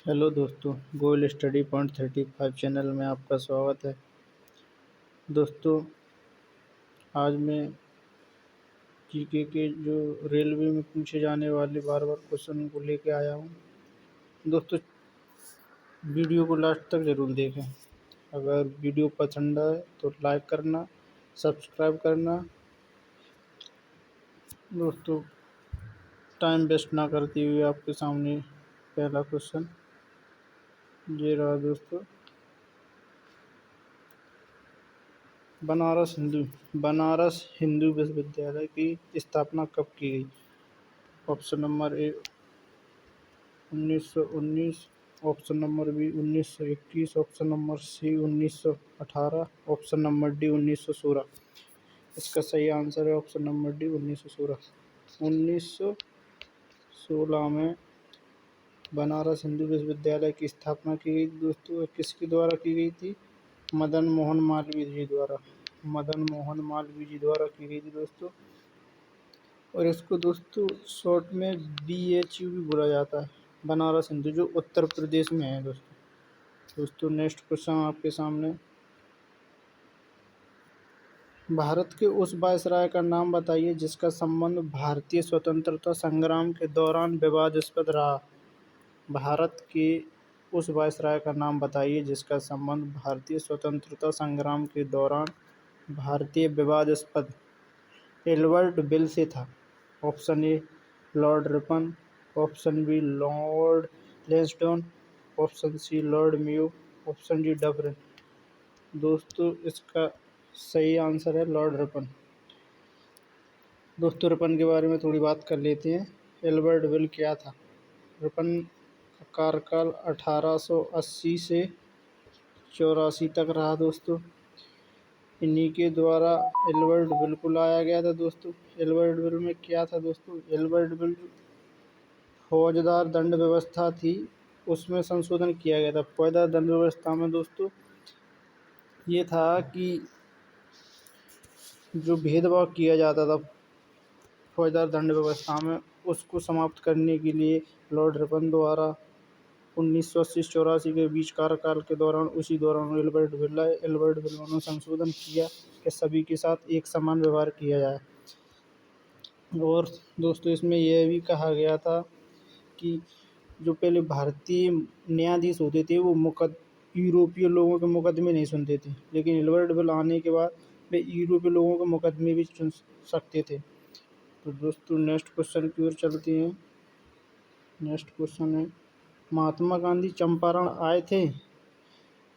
Hello दोस्तों, Goyal study point 35 channel में आपका स्वागत है। दोस्तों, आज मैं जीके के जो रेलवे में पूछे जाने वाले बार-बार क्वेश्चन को लेके आया हूँ। दोस्तों, वीडियो को लास्ट तक ज़रूर देखें। अगर वीडियो पसंद आए तो लाइक करना, सब्सक्राइब करना। दोस्तों, टाइम वेस्ट ना करते हुए आपके सामने पहला क्वेश्चन ये रहा दोस्तों। बनारस हिंदू विश्वविद्यालय की स्थापना कब की गई? Option number A 1919, option number B 1921, option number C 1918, option number D 1916। इसका सही आंसर है ऑप्शन नंबर डी 1916। 1916 में बनारस हिंदू विश्वविद्यालय की स्थापना की गई दोस्तों। किसके द्वारा की गई थी? मदन मोहन मालवीय जी द्वारा। मदन मोहन मालवीय जी द्वारा की गई थी दोस्तों। और इसको दोस्तों शॉर्ट में BHU भी बोला जाता है, बनारस हिंदू, जो उत्तर प्रदेश में है दोस्तों नेक्स्ट क्वेश्चन आपके सामने। भारत के उस वायसराय का नाम बताइए जिसका संबंध भारतीय स्वतंत्रता संग्राम के दौरान विवादास्पद रहा। भारत के उस वायसराय का नाम बताइए जिसका संबंध भारतीय स्वतंत्रता संग्राम के दौरान भारतीय विवादास्पद एल्बर्ट बिल से था। Option A Lord Ripon, option B Lord Lansdowne, option C Lord Mayo, option D Dufferin. दोस्तों, इसका सही आंसर है लॉर्ड रिपन। दोस्तों, रिपन के बारे में थोड़ी बात कर लेते हैं। एल्बर्ट बिल क्या था? रिपन का कार्यकाल 1880 से 84 तक रहा दोस्तों। इन्हीं के द्वारा एल्बर्ट बिल को लाया गया था दोस्तों। एल्बर्ट बिल में क्या था दोस्तों? एल्बर्ट बिल फौजदार दंड व्यवस्था थी, उसमें संशोधन किया गया था। फौजदार दंड व्यवस्था में दोस्तों ये था कि जो भेदभाव किया जाता था फौजदार दंड व्यवस्था में, उसको समाप्त करने के लिए लॉर्ड रिपन द्वारा 1980 से 84 के बीच कार्यकाल के दौरान एल्बर्ट बिल आए। एल्बर्ट बिल में संशोधन किया कि सभी के साथ एक समान व्यवहार किया जाए। और दोस्तों, इसमें यह भी कहा गया था कि जो पहले भारतीय न्यायाधीश होते थे वो यूरोपीय लोगों के मुकदमे नहीं सुनते थे, लेकिन एल्बर्ट बिल आने के बाद वे यूरोपीय लोगों के मुकदमे भी सुन सकते थे। तो दोस्तों, नेक्स्ट क्वेश्चन की ओर चलते हैं। नेक्स्ट क्वेश्चन है, महात्मा गांधी चंपारण आए थे?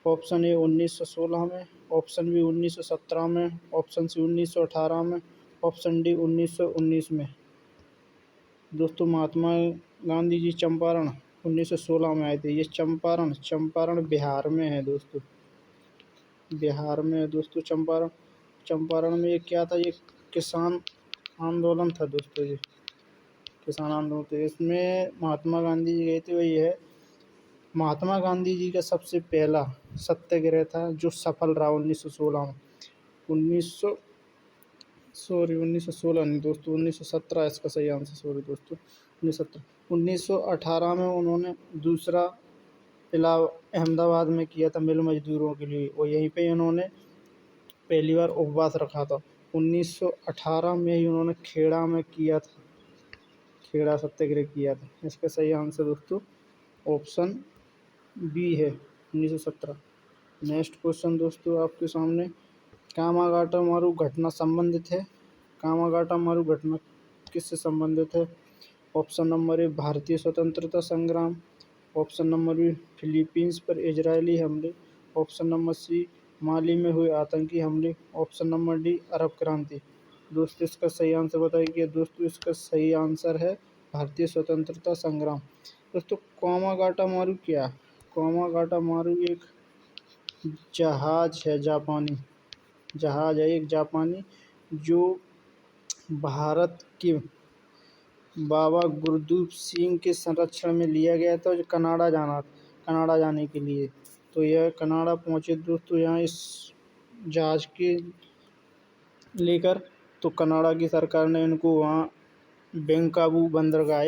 ऑप्शन ए 1916 में, ऑप्शन बी 1917 में, ऑप्शन सी 1918 में, ऑप्शन डी 1919 में। दोस्तों, महात्मा गांधी जी चंपारण 1916 में आए थे। ये चंपारण बिहार में है दोस्तों। बिहार में है दोस्तों चंपारण में ये क्या था? ये किसान आंदोलन था दोस्तों। ये किसान आंदोलन थे, इसमें महात्मा गांधी जी गए थे। वही है, महात्मा गांधी जी का सबसे पहला सत्याग्रह था जो सफल रहा 1916 में। 1916 नहीं दोस्तों, 1917 इसका सही आंसर। सॉरी दोस्तों, 1917। 1918 में उन्होंने दूसरा अहमदाबाद में किया था मिल मजदूरों के लिए, और यहीं पे उन्होंने पहली बार उपवास रखा था। 1918 में ही उन्होंने खेड़ा में किया था, खेड़ा सत्याग्रह किया था। इसका सही आंसर दोस्तों ऑप्शन बी है, 1917। नेक्स्ट क्वेश्चन दोस्तों आपके सामने, कामागाटा मारू घटना संबंधित है। कामागाटा मारू घटना किससे संबंधित है? ऑप्शन नंबर ए भारतीय स्वतंत्रता संग्राम, ऑप्शन नंबर बी फिलीपींस पर इजरायली हमले, ऑप्शन नंबर सी माली में हुए आतंकी हमले, ऑप्शन नंबर डी अरब क्रांति। दोस्तों, इसका सही आंसर बताइए। दोस्तों, इसका सही आंसर है भारतीय स्वतंत्रता संग्राम। दोस्तों, कामागाटा मारू क्या? कामागाटा मारू एक जहाज है, एक जापानी, जो भारत के बाबा गुरदीप सिंह के संरक्षण में लिया गया था, जो कनाडा जाने के लिए। तो यह कनाडा पहुंचे दोस्तों यहाँ इस जहाज के लेकर। तो कनाडा की सरकार ने इनको वहाँ बेंकाबू बंदरगाह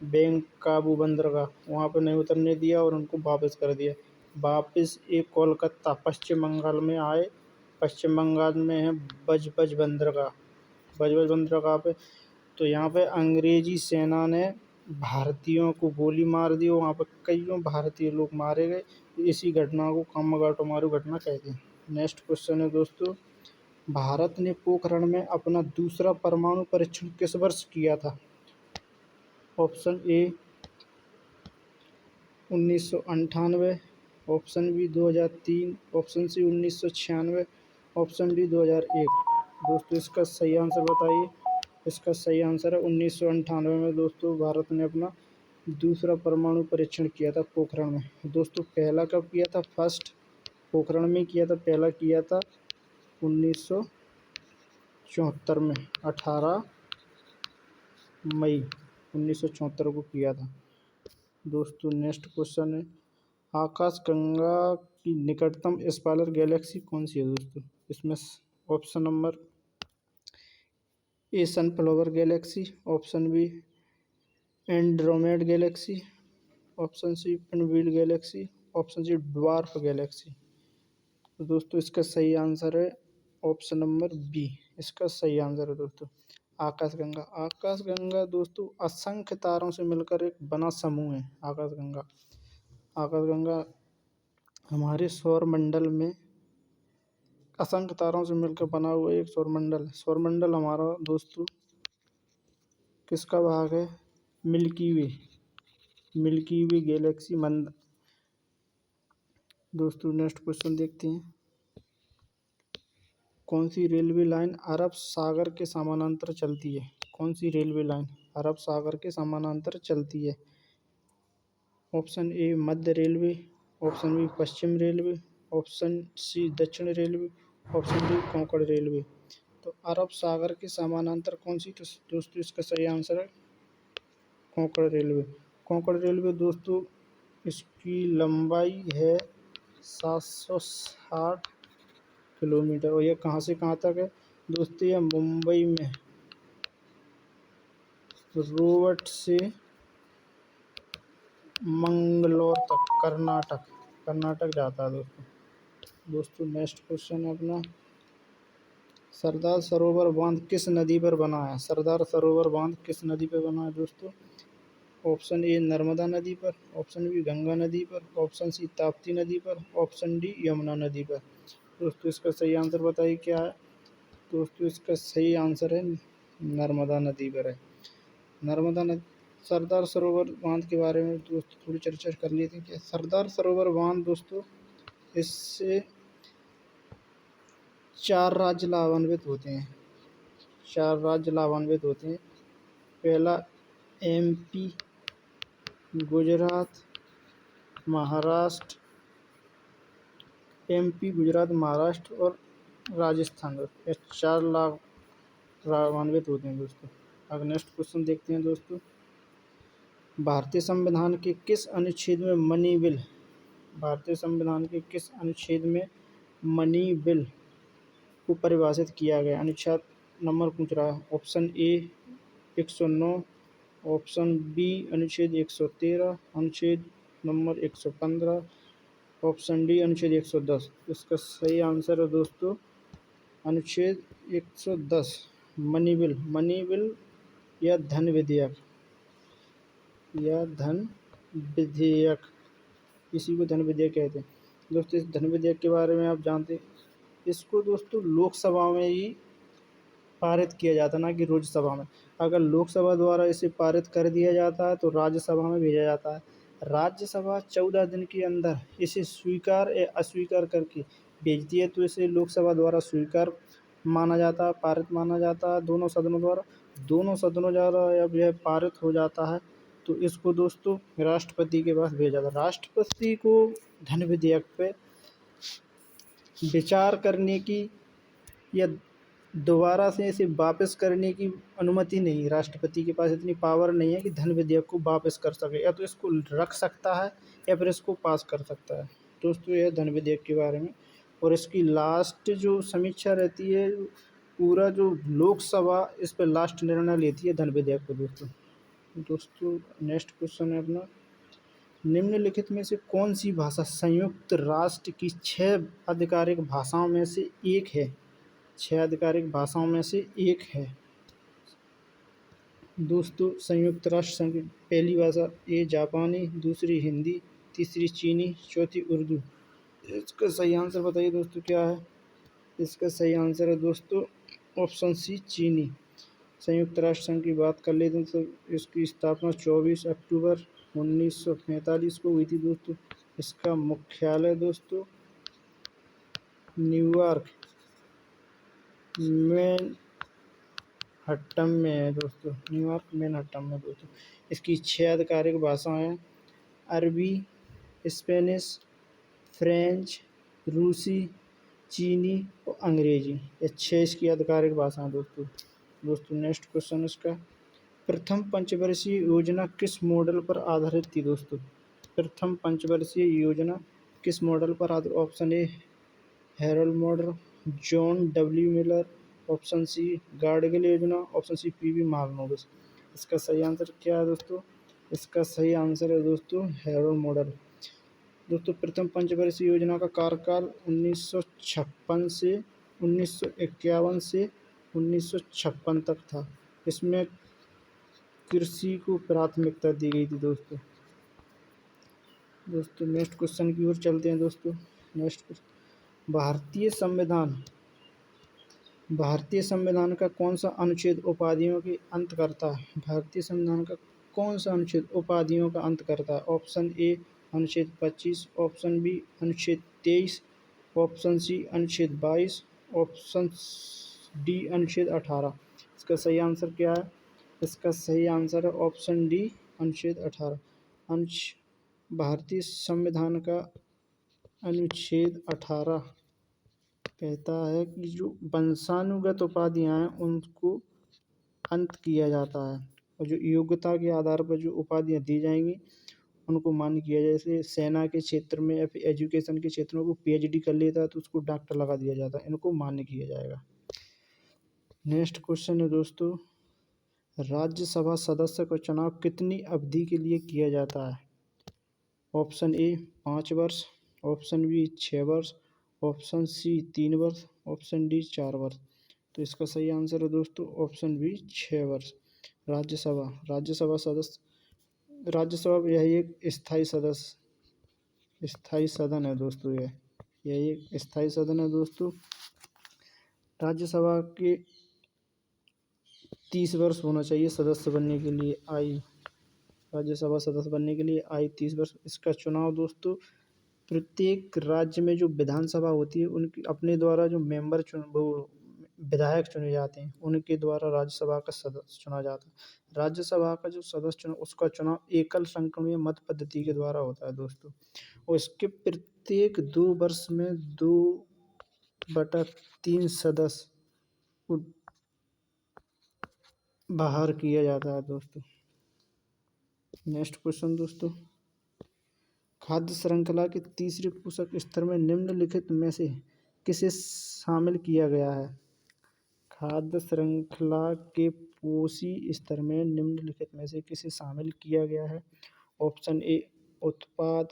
बेंकाबू बंदरगाह, वहाँ पे नहीं उतरने दिया और उनको वापस कर दिया। वापस ये कोलकाता पश्चिम बंगाल में आए। पश्चिम बंगाल में है बजबज बंदरगाह। बजबज बंदरगाह पे तो यहाँ पे अंग्रेजी सेना ने भारतीयों को गोली मार दी और वहाँ पर कईयों भारतीय लोग मारे गए। इसी घटना को कामागाटोमारू घटना कहते हैं। नेक्स्ट क्वेश्चन है दोस्तों, भारत ने पोखरण में अपना दूसरा परमाणु परीक्षण किस वर्ष किया था? Option A 1998, option B 2003, option C 1996, option D 2001। दोस्तों इसका सही आंसर बताइए। इसका सही आंसर है 1998 में दोस्तों भारत ने अपना दूसरा परमाणु परीक्षण किया था पोखरण में। दोस्तों पहला कब किया था? फर्स्ट पोखरण में किया था। पहला किया था 1974 में, 18 मई 1974 को किया था। दोस्तों नेक्स्ट क्वेश्चन है, आकाशगंगा की निकटतम स्पालर गैलेक्सी कौन सी है दोस्तों? इसमें option number A sunflower galaxy, option B Andromeda galaxy, option C pinwheel galaxy, option C dwarf galaxy. तो दोस्तों इसका सही आंसर है ऑप्शन नंबर बी। इसका सही आंसर है दोस्तों आकाशगंगा। आकाशगंगा दोस्तों असंख्य तारों से मिलकर एक बना समूह है। आकाशगंगा आकाशगंगा हमारे सौरमंडल में असंख्य तारों से मिलकर बना हुआ एक सौरमंडल है। सौरमंडल हमारा दोस्तों किसका भाग है? मिल्की वे गैलेक्सी मंद। दोस्तों नेक्स्ट क्वेश्चन देखते हैं, कौन सी रेलवे लाइन अरब सागर के समानांतर चलती है? कौन सी रेलवे लाइन अरब सागर के समानांतर चलती है? ऑप्शन ए मध्य रेलवे, ऑप्शन बी पश्चिम रेलवे, ऑप्शन सी दक्षिण railway, option D Konkan railway. तो अरब सागर के समानांतर कौन सी? तो दोस्तों इसका सही आंसर है कोंकण रेलवे। कोंकण रेलवे दोस्तों इसकी लंबाई है 760 किलोमीटर और ये कहाँ से कहाँ तक है दोस्तों? ये मुंबई में रोहट से मंगलोर तक कर्नाटक जाता है दोस्तों नेक्स्ट क्वेश्चन है अपना, सरदार सरोवर बांध किस नदी पर बना है? सरदार सरोवर बांध किस नदी पर बना है दोस्तों? ऑप्शन ए नर्मदा नदी पर, ऑप्शन बी गंगा नदी पर, ऑप्शन सी ताप्ती नदी पर, ऑप्शन डी यमुना नदी पर। दोस्तों इसका सही आंसर बताइए क्या है? दोस्तों इसका सही आंसर है नर्मदा नदी पर है। नर्मदा नदी। सरदार सरोवर बांध के बारे में दोस्तों थोड़ी चर्चा कर लेते हैं। क्या सरदार सरोवर बांध दोस्तों, इससे 4 राज्य लाभान्वित होते हैं। 4 राज्य लाभान्वित होते हैं। पहला एमपी, गुजरात, महाराष्ट्र, एमपी, गुजरात, महाराष्ट्र और राजस्थान। ये 4 लाभान्वित होते हैं दोस्तों। अब नेक्स्ट क्वेश्चन देखते हैं दोस्तों, भारतीय संविधान के किस अनुच्छेद में मनी बिल भारतीय संविधान के किस अनुच्छेद में मनी बिल को परिभाषित किया गया? अनुच्छेद नंबर पूछ रहा है। ऑप्शन ए 109, ऑप्शन बी अनुच्छेद 113, अनुच्छेद नंबर 115, ऑप्शन डी अनुच्छेद 110। इसका सही आंसर है दोस्तों अनुच्छेद 110 मनी बिल या धन विधेयक इसी को धन विधेयक कहते हैं दोस्तों। इस धन विधेयक के बारे में आप जानते हैं, इसको दोस्तों लोकसभा में ही पारित किया जाता है, ना कि राज्यसभा में। अगर लोकसभा द्वारा इसे पारित कर दिया जाता है तो राज्यसभा में भेजा जाता है। राज्यसभा 14 दिन के अंदर इसे स्वीकार या अस्वीकार करके भेजती है, तो इसे लोकसभा द्वारा स्वीकार माना जाता है, पारित माना जाता है दोनों सदनों द्वारा। दोनों सदनों द्वारा जब यह पारित हो जाता है तो इसको दोस्तों राष्ट्रपति के पास भेजा जाता है। राष्ट्रपति को धन विधेयक पे विचार करने की या दोबारा से इसे वापस करने की अनुमति नहीं है। राष्ट्रपति के पास इतनी पावर नहीं है कि धन विधेयक को वापस कर सके, या तो इसको रख सकता है या फिर इसको पास कर सकता है। दोस्तों यह धन विधेयक के बारे में, और इसकी लास्ट जो समीक्षा रहती है, पूरा जो लोकसभा इस पर लास्ट निर्णय लेती है धन विधेयक पर दोस्तों। दोस्तों नेक्स्ट क्वेश्चन है अपना, निम्नलिखित में से कौन सी भाषा संयुक्त राष्ट्र की 6 आधिकारिक भाषाओं में से एक है? 6 आधिकारिक भाषाओं में से एक है। दोस्तों संयुक्त राष्ट्र संघ की पहली भाषा ए जापानी, दूसरी हिंदी, तीसरी चीनी, चौथी उर्दू। इसका सही आंसर बताइए दोस्तों क्या है? इसका सही आंसर है दोस्तों ऑप्शन सी चीनी। संयुक्त राष्ट्र संघ की बात कर लेते हैं तो इसकी स्थापना 24 अक्टूबर 1945 को हुई थी दोस्तों। इसका मुख्यालय दोस्तों न्यूयॉर्क मैनहट्टन में है दोस्तों, न्यूयॉर्क मैनहट्टन में दोस्तों। इसकी 6 आधिकारिक भाषाएं हैं, अरबी, स्पेनिश, फ्रेंच, रूसी, चीनी और अंग्रेजी। ये 6 इसकी आधिकारिक भाषाएं दोस्तों। दोस्तों नेक्स्ट क्वेश्चन इसका, प्रथम पंचवर्षीय योजना किस मॉडल पर आधारित थी दोस्तों? प्रथम पंचवर्षीय योजना किस मॉडल पर आधारित? Option A Harrod model, John W Miller, option C Gadgil योजना, ऑप्शन सी पीवी महालनोबिस। इसका सही आंसर क्या है दोस्तों? इसका सही आंसर है दोस्तों हेरल्ड मॉडल। दोस्तों प्रथम पंचवर्षीय योजना का कार्यकाल 1956 से 1951 से 1956 तक था। इसमें कृषि को प्राथमिकता दी गई थी दोस्तों। दोस्तों नेक्स्ट क्वेश्चन की ओर चलते हैं दोस्तों। नेक्स्ट क्वेश्चन, भारतीय संविधान का कौन सा अनुच्छेद उपाधियों के अंत करता है? भारतीय संविधान का कौन सा अनुच्छेद उपाधियों का अंत करता है? ऑप्शन ए अनुच्छेद 25, ऑप्शन बी अनुच्छेद 23, ऑप्शन सी अनुच्छेद 22, ऑप्शन डी अनुच्छेद 18। इसका सही आंसर क्या है? इसका सही आंसर है ऑप्शन डी अनुच्छेद 18। भारतीय संविधान का अनुच्छेद 18 कहता है कि जो वंशानुगत उपाधियां हैं उनको अंत किया जाता है, और जो योग्यता के आधार पर जो उपाधियां दी जाएंगी उनको मान्य किया जाए। जैसे सेना के क्षेत्र में या फिर एजुकेशन के क्षेत्र में वो पीएचडी कर लेता है तो उसको डॉक्टर लगा दिया जाता है, इनको मान्य किया जाएगा। नेक्स्ट क्वेश्चन है दोस्तों, राज्यसभा सदस्य का चुनाव कितनी अवधि के लिए किया जाता है? ऑप्शन ए 5 वर्ष, ऑप्शन बी 6 वर्ष, ऑप्शन सी 3 वर्ष, ऑप्शन डी 4 वर्ष। तो इसका सही आंसर है दोस्तों ऑप्शन बी 6 वर्ष। राज्यसभा सदस्य, राज्यसभा यही एक स्थायी सदन है दोस्तों। यही एक स्थायी सदन है दोस्तों। राज्यसभा के 30 वर्ष होना चाहिए सदस्य बनने के लिए, राज्यसभा सदस्य बनने के लिए 30 वर्ष। इसका चुनाव दोस्तों प्रत्येक राज्य में जो विधानसभा होती है उनकी अपने द्वारा जो विधायक चुने जाते हैं उनके द्वारा राज्यसभा का सदस्य चुना जाता है। राज्यसभा का जो सदस्य चुना उसका चुनाव एकल संक्रमणीय मत पद्धति के द्वारा होता है दोस्तों, और इसके प्रत्येक 2 वर्ष में 2/3 सदस्य को बाहर किया जाता है दोस्तों। नेक्स्ट क्वेश्चन दोस्तों, खाद्य श्रृंखला के तीसरे पोषक स्तर में निम्नलिखित में से किसे शामिल किया गया है? खाद्य श्रृंखला के पोषी स्तर में निम्नलिखित में से किसे शामिल किया गया है? ऑप्शन ए उत्पाद,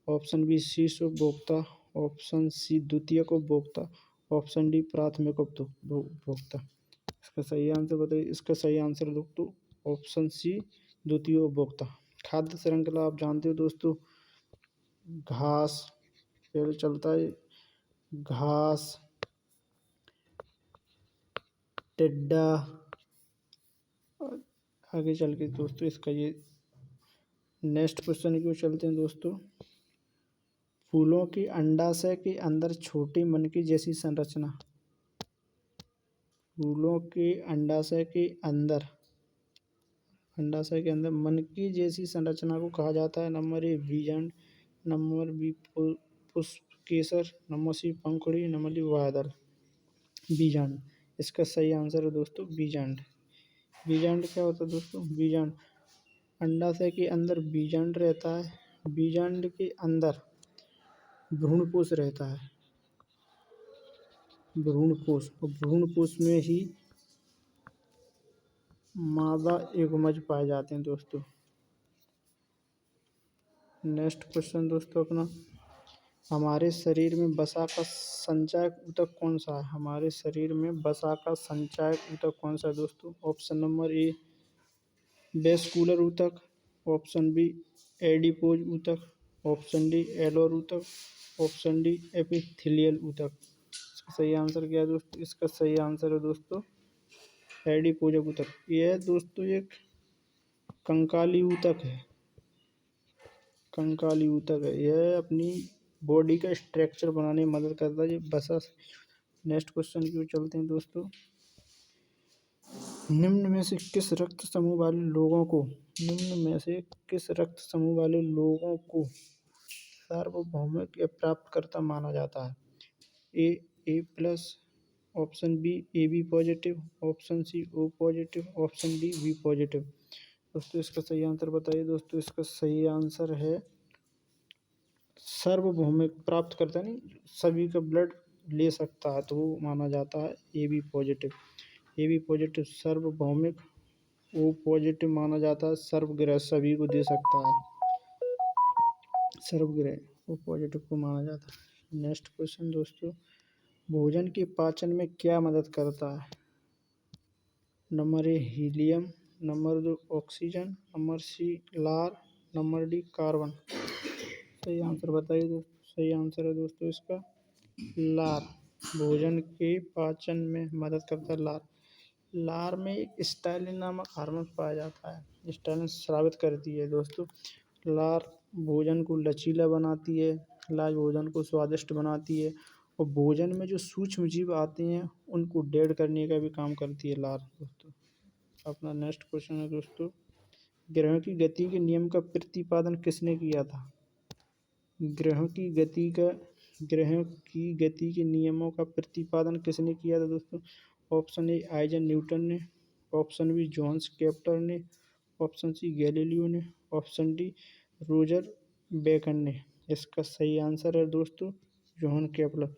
ऑप्शन बी शीर्ष उपभोक्ता, ऑप्शन सी द्वितीयक उपभोक्ता, ऑप्शन डी प्राथमिक उपभोक्ता। इसका सही आंसर बताइए। इसका सही आंसर दोस्तों ऑप्शन सी द्वितीय उपभोक्ता। खाद्य श्रृंखला आप जानते हो दोस्तों, घास पहले चलता है, घास, टिड्डा, आगे चल के दोस्तों इसका ये नेक्स्ट क्वेश्चन की ओर चलते हैं दोस्तों। फूलों के अंडाशय के अंदर छोटे मनके जैसी संरचना, फूलों के अंडाशय के अंदर मनके जैसी संरचना को कहा जाता है नंबर ए बीजांड, नंबर बी पुष्प केसर, नंबर सी पंखुड़ी, नंबर डी बादल। बीजांड इसका सही आंसर है दोस्तों बीजांड। बीजांड क्या होता है दोस्तों? बीजांड अंडाशय के अंदर बीजांड रहता है, बीजांड के अंदर भ्रूणपोष रहता है, भ्रूणपोष, और भ्रूणपोष में ही मादा एगमज पाए जाते हैं दोस्तों। नेक्स्ट क्वेश्चन दोस्तों अपना, हमारे शरीर में वसा का संचायक ऊतक कौन सा है? हमारे शरीर में वसा का संचायक ऊतक कौन सा है दोस्तों? ऑप्शन नंबर ए वेस्कुलर ऊतक, ऑप्शन बी एडिपोज ऊतक, ऑप्शन डी एलोर ऊतक, ऑप्शन डी एपिथेलियल ऊतक। इसका सही आंसर क्या है दोस्तों? इसका सही आंसर है दोस्तों एडिपोज ऊतक। यह दोस्तों एक कंकाली ऊतक है, कंकाली ऊतक है। यह अपनी बॉडी का स्ट्रक्चर बनाने में मदद करता है ये वसा। नेक्स्ट क्वेश्चन की ओर चलते हैं दोस्तों, निम्न में से किस रक्त समूह वाले लोगों को निम्न में से किस रक्त समूह वाले लोगों को सार्वभौमिक या प्राप्तकर्ता माना जाता है? A plus, option B A B positive, option C O positive, option D B positive. दोस्तों इसका सही आंसर बताइए। दोस्तों इसका सही आंसर है सार्वभौमिक, प्राप्त करता नहीं, सभी का ब्लड ले सकता है तो वो माना जाता है A B positive. A B positive सार्वभौमिक, ओ पॉजिटिव माना जाता है सर्वग्रह, सभी को दे सकता है, सर्वग्रह ओ पॉजिटिव को माना जाता है। नेक्स्ट क्वेश्चन दोस्तों, भोजन के पाचन में क्या मदद करता है? नंबर ए हीलियम, नंबर दो ऑक्सीजन, नंबर सी लार, नंबर डी कार्बन। सही आंसर बताइए दोस्तों। सही आंसर है दोस्तों इसका लार। भोजन के पाचन में मदद करता है लार। लार में एक स्टाइलिन नामक हार्मोन पाया जाता है, स्टाइलिन स्रावित करती है दोस्तों। लार भोजन को लचीला बनाती है, लार भोजन को स्वादिष्ट बनाती है और भोजन में जो सूक्ष्म जीव आते हैं उनको डेड करने का भी काम करती है लार दोस्तों। अपना नेक्स्ट क्वेश्चन है दोस्तों, ग्रहों की गति के नियम का प्रतिपादन किसने किया था? ग्रहों की गति का ग्रहों की गति के नियमों का प्रतिपादन किसने किया था दोस्तों? ऑप्शन ए आइजन न्यूटन ने, ऑप्शन बी जोन्स केप्टर ने, ऑप्शन सी गैलीलियो ने, ऑप्शन डी रोजर बेकन ने। इसका सही आंसर है दोस्तों जोहन केपलर।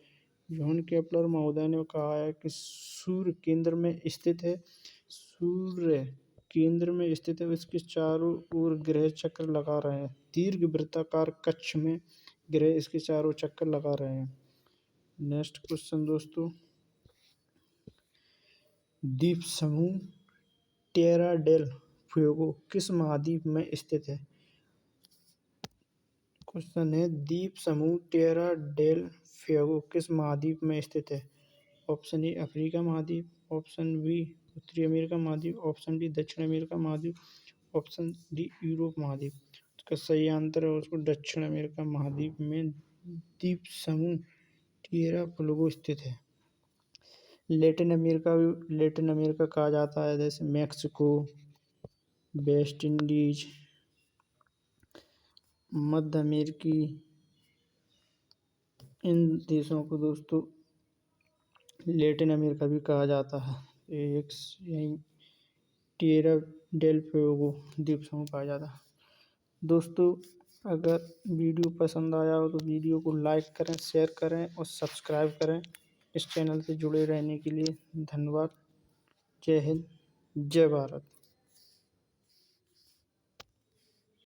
जोहन केपलर महोदय ने कहा है कि सूर्य केंद्र में स्थित है, सूर्य केंद्र में स्थित है, इसके चारों ओर ग्रह चक्र लगा रहे हैं, दीर्घ वृत्ताकार कक्ष में ग्रह इसके चारों चक्कर लगा रहे हैं। नेक्स्ट क्वेश्चन दोस्तों, द्वीप समूह टेरा डेल फ्यूगो किस महाद्वीप में स्थित है? क्वेश्चन है द्वीप समूह टेरा डेल फ्यूगो किस महाद्वीप में स्थित है? ऑप्शन ए अफ्रीका महाद्वीप, ऑप्शन बी उत्तरी अमेरिका महाद्वीप, ऑप्शन डी दक्षिण अमेरिका महाद्वीप, ऑप्शन डी यूरोप महाद्वीप। इसका सही आंसर है उसको दक्षिण अमेरिका महाद्वीप में द्वीप समूह टिएरा फ्यूगो स्थित है। लैटिन अमेरिका कहा जाता है, जैसे मैक्सिको, वेस्ट इंडीज, मध्य अमेरिकी, इन देशों को दोस्तों लैटिन अमेरिका भी कहा जाता है। एक यहीं टिएरा डेल फ्यूगो द्वीप समूह पाया जाता है। दोस्तों अगर वीडियो पसंद आया हो तो वीडियो को लाइक करें, शेयर करें और सब्सक्राइब करें। इस चैनल से जुड़े रहने के लिए धन्यवाद। जय हिंद, जय भारत।